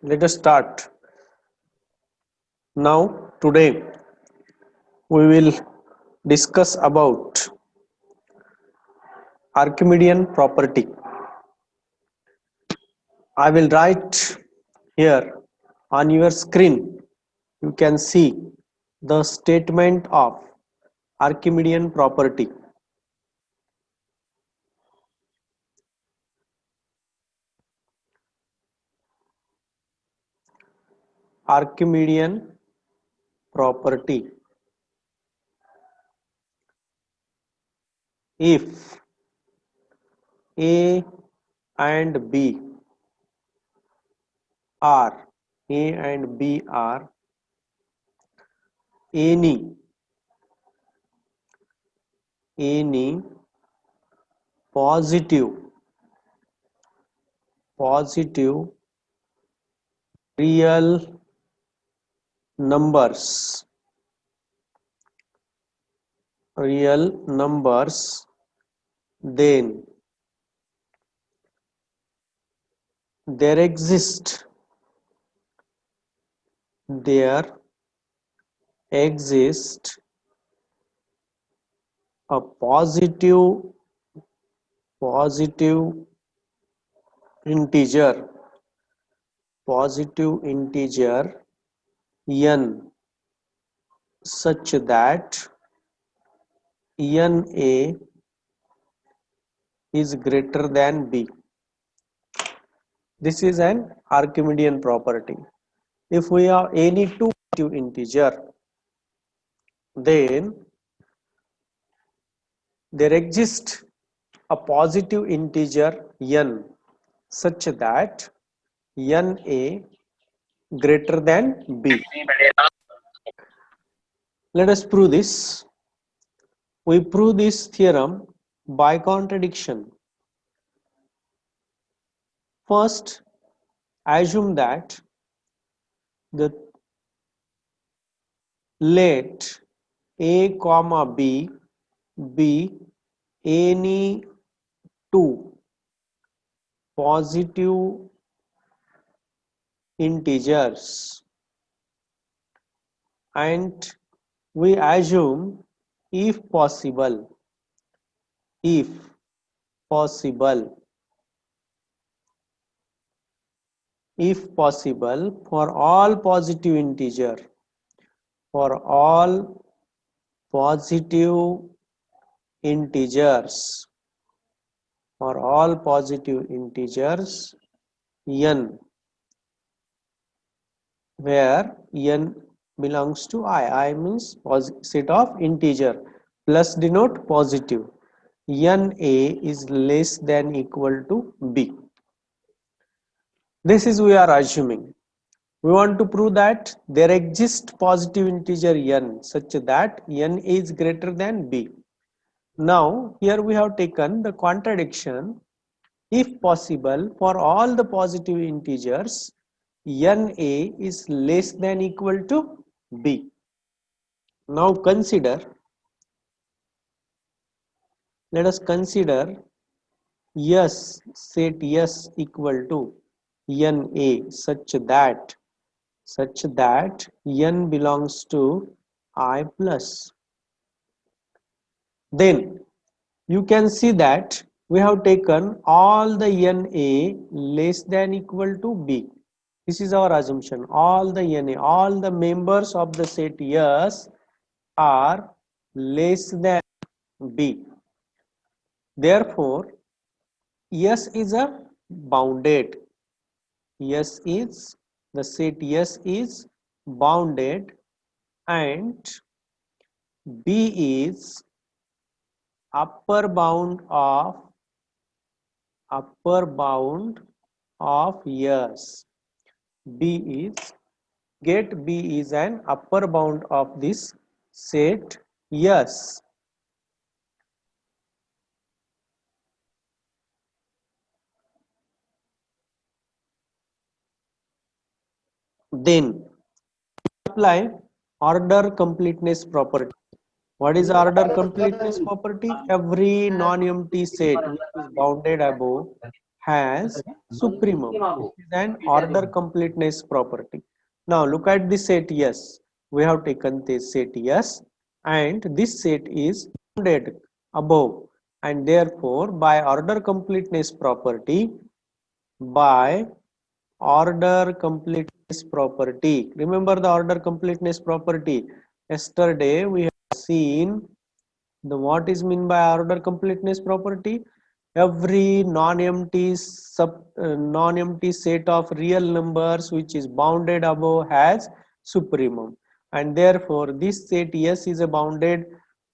Let us start. Now, today we will discuss about Archimedean property. I will write here on your screen. You can see the statement of Archimedean property. Archimedean property. If A and B are A and B are any positive real numbers, then there exists a positive integer n such that na is greater than b. This is an Archimedean property. If we have any two positive integer, then there exists a positive integer n such that na greater than b. Let us prove this. We prove this theorem by contradiction. First, assume that the let a comma b be any two positive integers, and we assume if possible if possible for all positive integer for all positive integers n, where n belongs to I means set of integer, plus denote positive, na is less than equal to b. This is we are assuming. We want to prove that there exists positive integer n such that n is greater than b. Now here we have taken the contradiction. If possible for all the positive integers, na is less than equal to b. Now let us consider set S equal to na such that n belongs to I plus. Then you can see that we have taken all the na less than equal to b. This is our assumption. All the members of the set S are less than b. Therefore, S is a bounded. The set S is bounded, and B is upper bound of S. B is an upper bound of this set S. Then apply order completeness property. What is order completeness property? Every non-empty set which is bounded above has supremum. This is an order completeness property. Now look at the set S. We have taken this set S, and this set is bounded above, and therefore by order completeness property, by order completeness property, remember the order completeness property, yesterday we have seen the what is mean by order completeness property. Every non-empty set of real numbers which is bounded above has supremum, and therefore this set S is a bounded.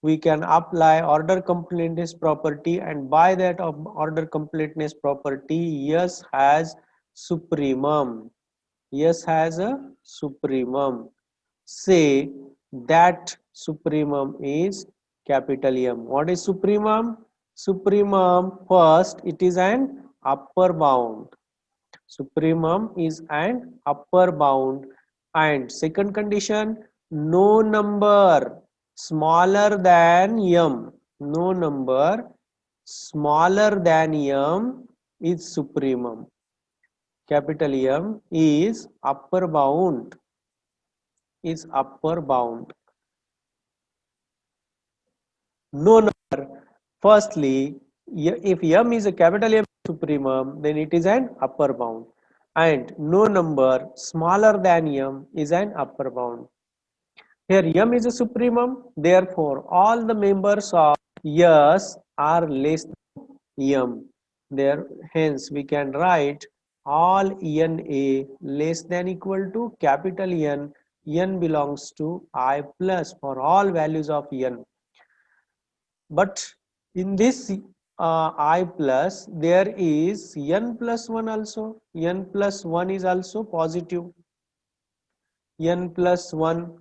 We can apply order completeness property, and by that of order completeness property, S has supremum. S has a supremum. Say that supremum is capital M. What is supremum? Supremum, first it is an upper bound. Supremum is an upper bound, and second condition, no number smaller than M. No number smaller than M is supremum. Capital M is upper bound. Is upper bound. No number. Firstly, if M is a capital M supremum, then it is an upper bound, and no number smaller than M is an upper bound. Here M is a supremum, therefore all the members of S are less than M. There, hence we can write all NA less than equal to capital N. N belongs to I plus for all values of N. But in this I plus, there is N plus 1 also. N plus 1 is also positive. N plus 1,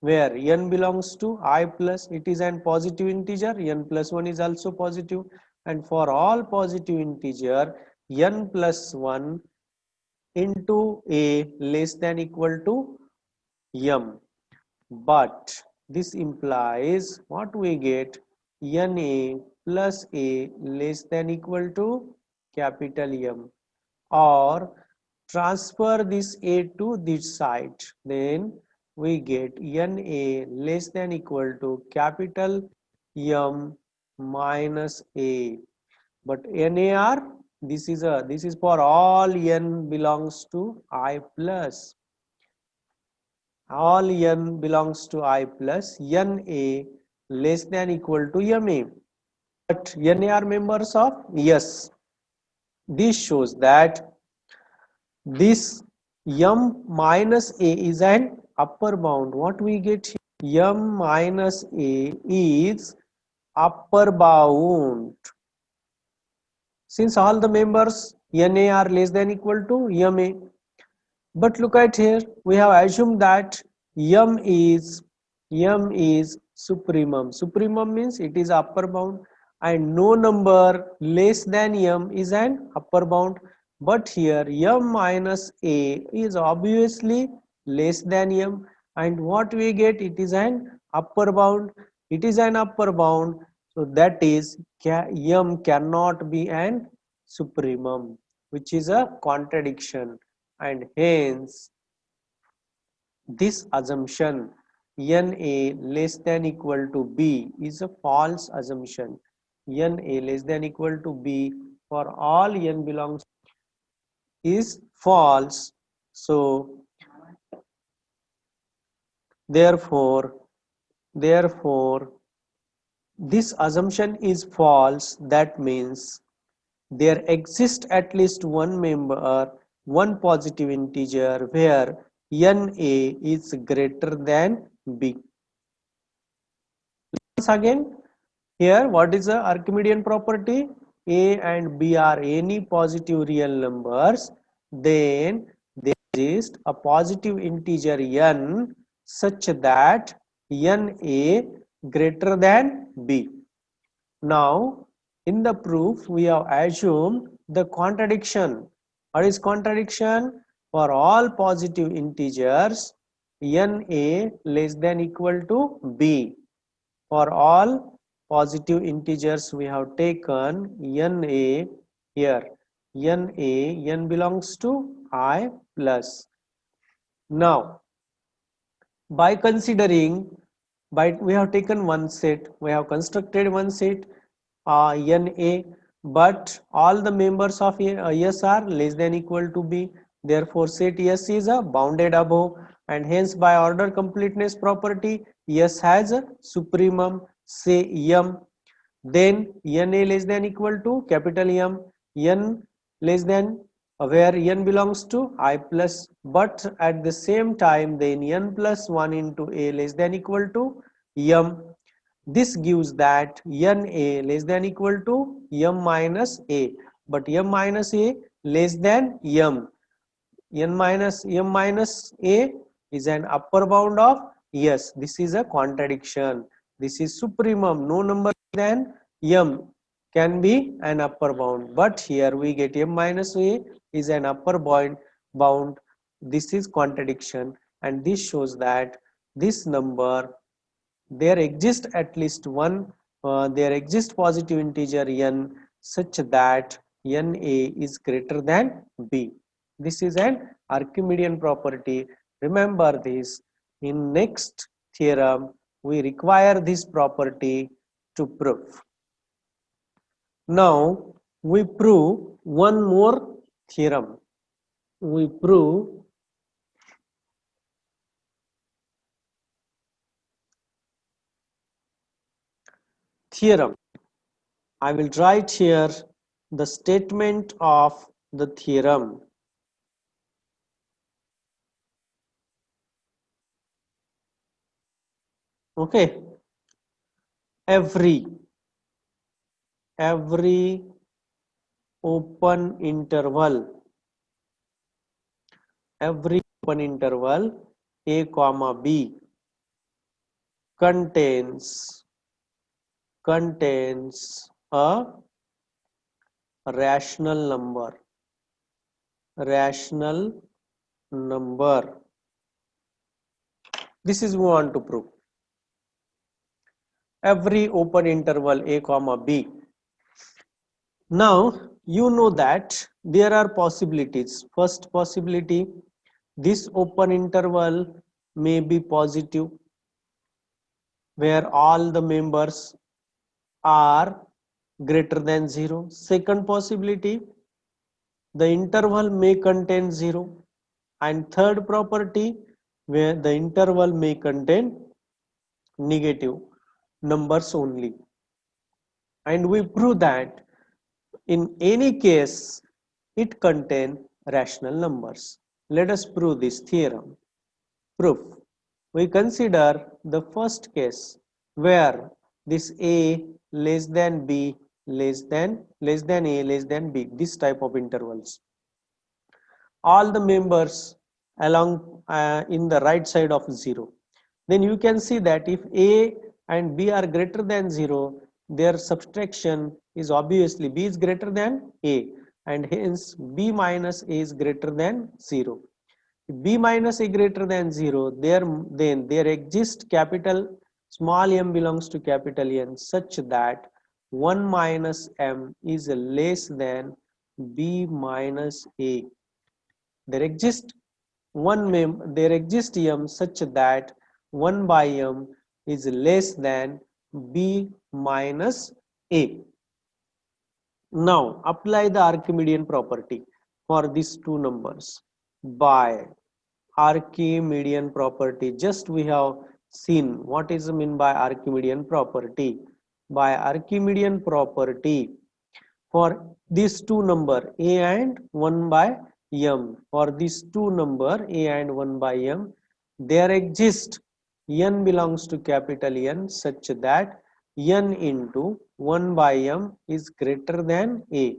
where N belongs to I plus, it is an positive integer. N plus 1 is also positive. And for all positive integer, N plus 1 into A less than equal to M. But this implies what we get, NA plus A less than equal to capital M, or transfer this A to this side, then we get NA less than equal to capital M minus A. But NAR, this is for all N belongs to I plus. All N belongs to I plus, NA less than equal to MA. But NA are members of S. This shows that this M minus A is an upper bound. What we get here? M minus A is upper bound. Since all the members NA are less than equal to MA. But look at here, we have assumed that M is supremum. Supremum means it is upper bound, and no number less than M is an upper bound. But here M minus A is obviously less than M, and what we get, it is an upper bound. It is an upper bound, so that is M cannot be an supremum, which is a contradiction. And hence this assumption NA less than equal to B is a false assumption. NA less than equal to B for all N belongs is false. So therefore this assumption is false. That means there exists at least one member, one positive integer where NA is greater than B. Once again, here what is the Archimedean property? A and B are any positive real numbers, then there exists a positive integer N such that NA greater than B. Now in the proof we have assumed the contradiction. What is contradiction? For all positive integers, NA less than equal to B. For all positive integers we have taken NA here. n belongs to I plus. Now, by considering, we have taken one set, we have constructed one set na, but all the members of S are less than equal to B. Therefore, set S is a bounded above, and hence by order completeness property, S has a supremum, say M. Then Na less than equal to capital M, N less than where N belongs to I plus, but at the same time then N plus 1 into A less than equal to M. This gives that Na less than equal to M minus A, but M minus A less than M. M minus A is an upper bound of yes. This is a contradiction. This is supremum. No number than M can be an upper bound, but here we get M minus A is an upper bound. This is contradiction, and this shows that this number, there exists at least one, there exists positive integer n such that Na is greater than B. This is an Archimedean property. Remember this. In next theorem, we require this property to prove. Now, we prove one more theorem. We prove theorem. I will write here the statement of the theorem. Okay, every open interval, a comma b contains a rational number. This is we want to prove. Every open interval a comma b. Now you know that there are possibilities. First possibility, this open interval may be positive where all the members are greater than 0. Second possibility, the interval may contain 0. And third property, where the interval may contain negative numbers only. And we prove that in any case it contains rational numbers. Let us prove this theorem. Proof. We consider the first case where this A less than B less than A less than B, this type of intervals. All the members along in the right side of 0. Then you can see that if A and B are greater than 0, their subtraction is obviously B is greater than A, and hence B minus A is greater than 0. If B minus A greater than 0, then there exists capital small m belongs to capital N such that 1 minus m is less than B minus A. There exists m such that 1 by m is less than B minus A. Now apply the Archimedean property for these two numbers. By Archimedean property, just we have seen what is meant by Archimedean property. By Archimedean property, for these two number A and 1 by m, for these two number A and 1 by m, there exists n belongs to capital N such that n into 1 by m is greater than A.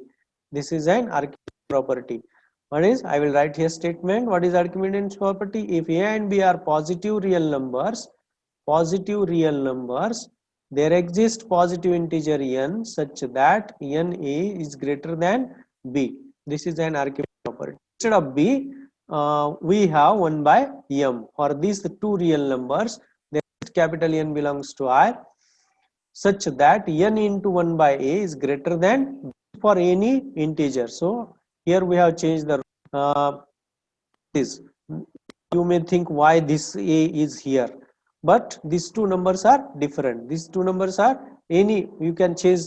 This is an Archimedean property. What is? I will write here statement. What is Archimedean property? If A and B are positive real numbers, there exists positive integer n such that n A is greater than B. This is an Archimedean property. Instead of B, we have 1 by m. For these two real numbers, the capital N belongs to I such that n into 1 by A is greater than B for any integer. So Here we have changed the this. You may think why this A is here, but these two numbers are different. These two numbers are any, you can change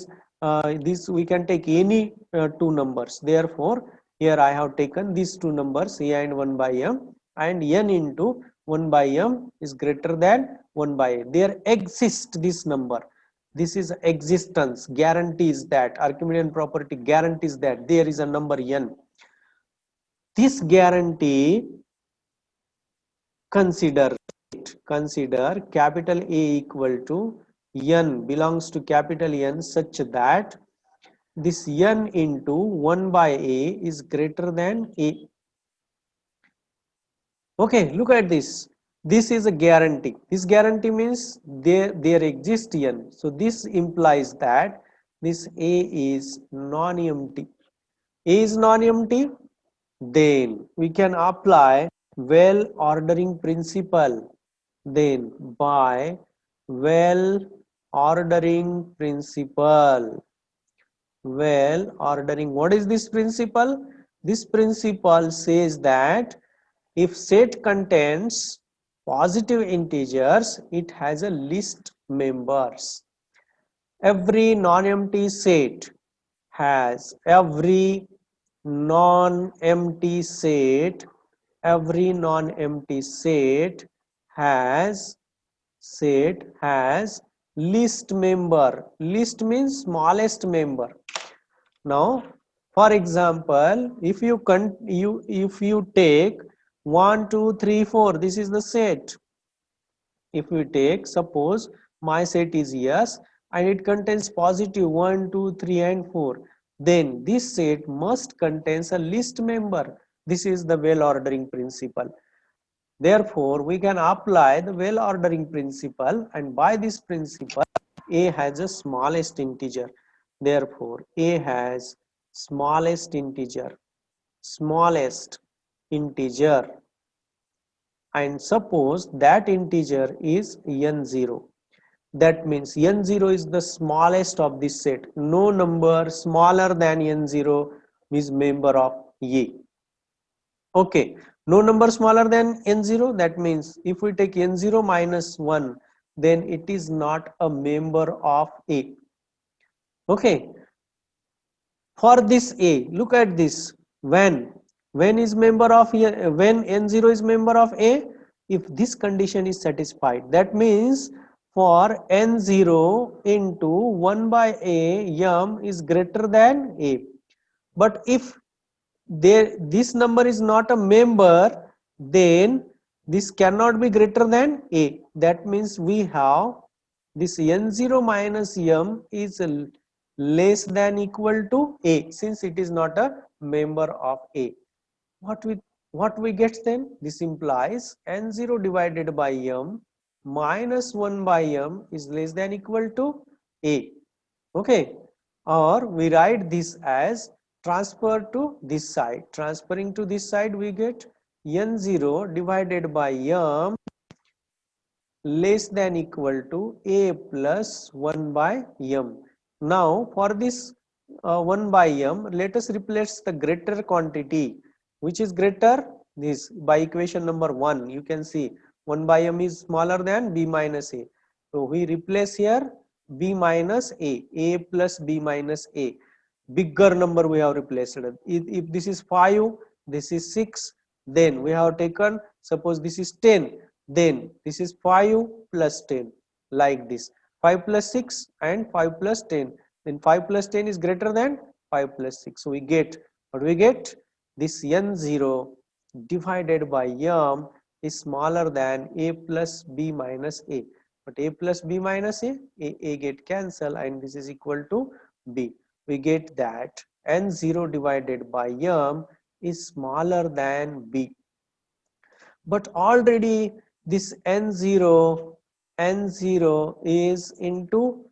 this, we can take any two numbers. Therefore, here I have taken these two numbers A and 1 by m, and n into 1 by m is greater than 1 by a. There exists this number. This is existence, guarantees that, Archimedean property guarantees that there is a number n. This guarantee consider capital A equal to n belongs to capital N such that this n into 1 by A is greater than A. Okay, look at this. This is a guarantee. This guarantee means there exists n. So this implies that this A is non-empty. A is non-empty, then we can apply well ordering principle. Then by well ordering principle, what is this principle? This principle says that if set contains positive integers, it has a least members. Every non-empty set has non-empty set every non-empty set has least member. Least means smallest member. Now, for example, if you take 1 2 3 4, this is the set. If we take, suppose my set is yes and it contains positive 1 2 3 and 4, then this set must contains a least member. This is the well ordering principle. Therefore, we can apply the well ordering principle, and by this principle A has a smallest integer. Therefore, A has smallest integer, and suppose that integer is n0. That means n0 is the smallest of this set. No number smaller than n0 is member of A. Okay, no number smaller than n0. That means if we take n0 minus 1, then it is not a member of A. Okay, for this A, look at this. When is member of A, when n0 is member of A, if this condition is satisfied, that means for n0 into 1 by A, m is greater than A. But if this number is not a member, then this cannot be greater than A. That means we have this n0 minus m is less than equal to A, since it is not a member of A. What we get then? This implies n0 divided by m minus 1 by m is less than equal to A. Okay, or we write this as transfer to this side. Transferring to this side, we get n0 divided by m less than equal to A plus 1 by m. Now for this 1 by m, let us replace the greater quantity. Which is greater? This, by equation number 1, you can see 1 by m is smaller than b minus a. So we replace here b minus a plus b minus a. Bigger number we have replaced. If this is 5, this is 6, then we have taken, suppose this is 10, then this is 5 plus 10, like this. 5 plus 6 and 5 plus 10, then 5 plus 10 is greater than 5 plus 6. So we get, what we get? This n0 divided by m is smaller than a plus b minus a. But a plus b minus a get cancelled, and this is equal to b. We get that n0 divided by m is smaller than b. But already this n0 is into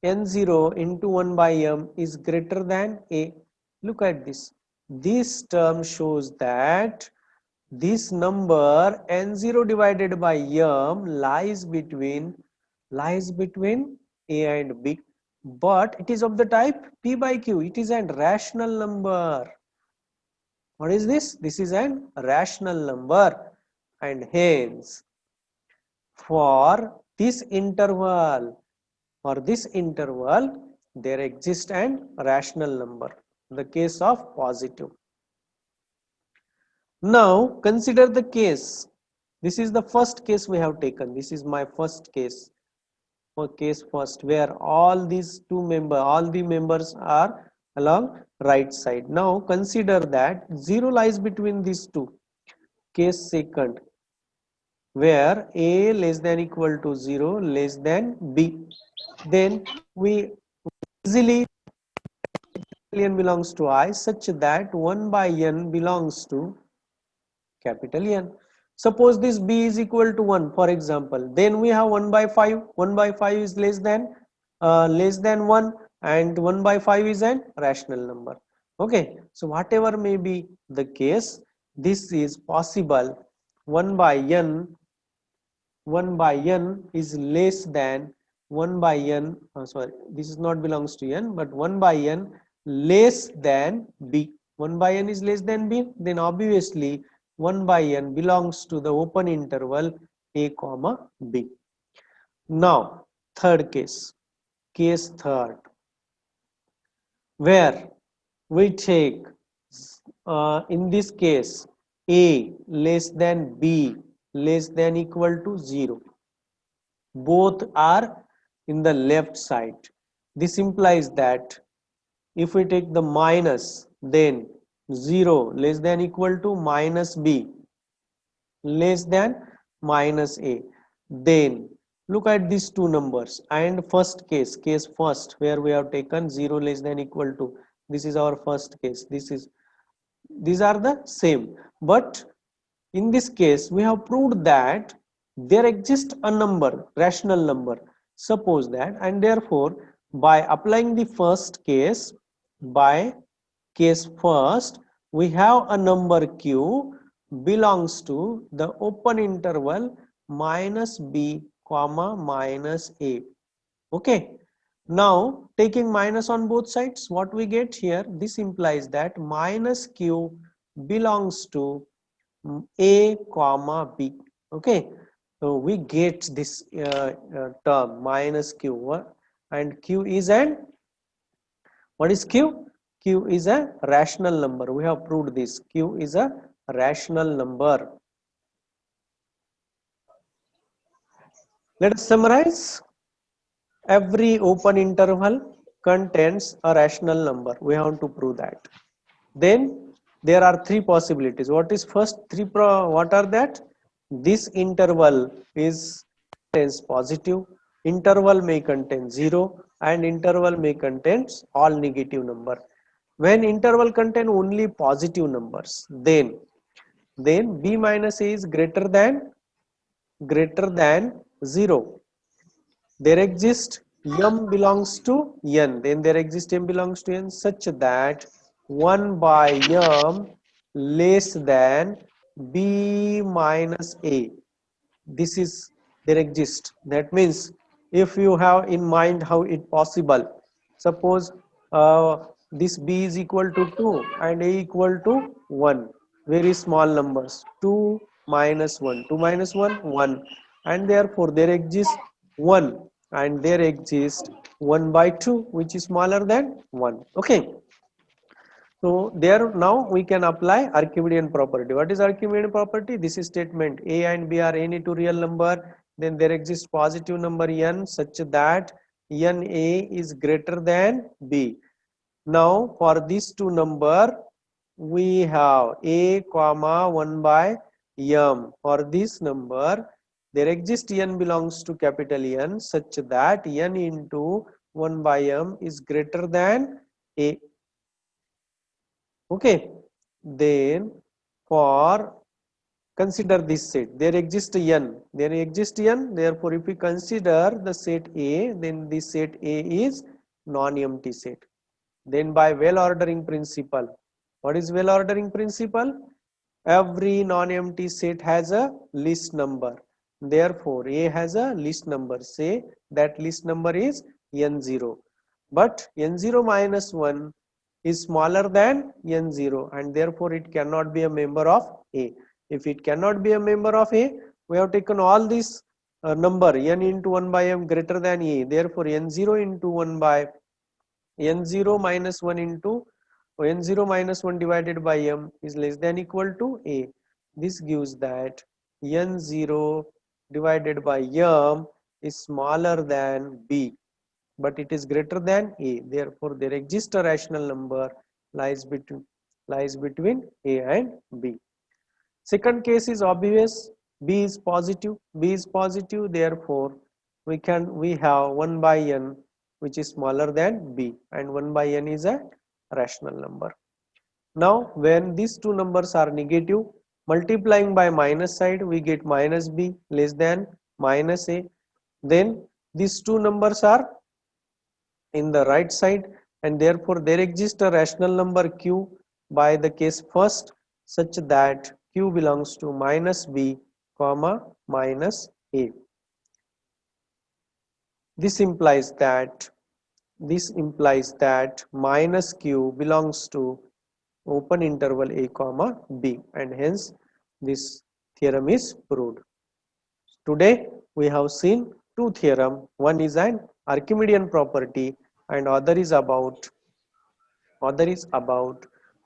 n0 into 1 by m is greater than a. Look at this. This term shows that this number n0 divided by m lies between a and b, but it is of the type p by q. It is a rational number. What is this? This is an rational number, and hence for this interval, there exists an rational number in the case of positive. Now consider the case. This is the first case we have taken. This is my first case, for case first, where all the members are along right side. Now consider that 0 lies between these two. Case second, where a less than equal to 0 less than b, then we easily n belongs to I such that 1 by n belongs to capital N. Suppose this b is equal to 1, for example, then we have 1 by 5. 1 by 5 is less than 1, and 1 by 5 is an rational number. Okay, so whatever may be the case, this is possible. 1 by n 1 by n is less than 1 by n, sorry, this is not belongs to n, but 1 by n less than b. 1 by n is less than b, then obviously 1 by n belongs to the open interval a comma b. Now third case third, where we take in this case a less than b less than equal to 0, both are in the left side. This implies that if we take the minus, then 0 less than equal to minus b less than minus a. Then look at these two numbers, and first case first, where we have taken 0 less than equal to, this is our first case, these are the same, but in this case we have proved that there exists a number, rational number, suppose that, and therefore by applying the first case, by case first, we have a number q belongs to the open interval minus b comma minus a. Okay, now taking minus on both sides, what we get here, this implies that minus q belongs to a comma b. Okay, so we get this term minus q, and q is an, what is q? Q is a rational number. We have proved this. Q is a rational number. Let us summarize. Every open interval contains a rational number. We have to prove that. Then there are three possibilities. What is first three? What are that? This interval contains positive, interval may contain 0, and interval may contain all negative number. When interval contain only positive numbers, then b minus a is greater than 0. There exists m belongs to n, then there exists m belongs to n such that 1 by m less than b minus a. This is there exists. That means if you have in mind how it possible, suppose this b is equal to 2 and a equal to 1, very small numbers, 2 minus 1, 2 minus 1, 1, and therefore there exists 1, and there exists 1 by 2 which is smaller than 1. Okay, so there now we can apply Archimedean property. What is Archimedean property? This is statement a and b are any two real number, then there exists positive number n such that n a is greater than b. Now for these two number we have a comma 1 by m. For this number there exists n belongs to capital N such that n into 1 by m is greater than a. Okay, then for consider this set, there exists n, therefore if we consider the set A, then this set A is non-empty set. Then by well ordering principle, what is well ordering principle? Every non-empty set has a least number, therefore A has a least number, say that least number is n0, but n0 minus 1 is smaller than n0 and therefore it cannot be a member of A. If it cannot be a member of A, we have taken all this number n into 1 by m greater than A. Therefore n0 into 1 by n0 minus 1 into n0 minus 1 divided by m is less than equal to A. This gives that n0 divided by m is smaller than B, but it is greater than A. Therefore, there exists a rational number lies between A and B. Second case is obvious. B is positive. B is positive. Therefore, we have 1 by n which is smaller than B, and 1 by n is a rational number. Now, when these two numbers are negative, multiplying by minus side, we get minus B less than minus A. Then these two numbers are in the right side, and therefore there exists a rational number q by the case first, such that q belongs to minus B comma minus A. This implies that minus q belongs to open interval A comma B, and hence this theorem is proved. Today we have seen two theorems. One is an Archimedean property and other is about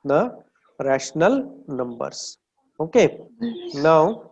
the rational numbers. Okay, now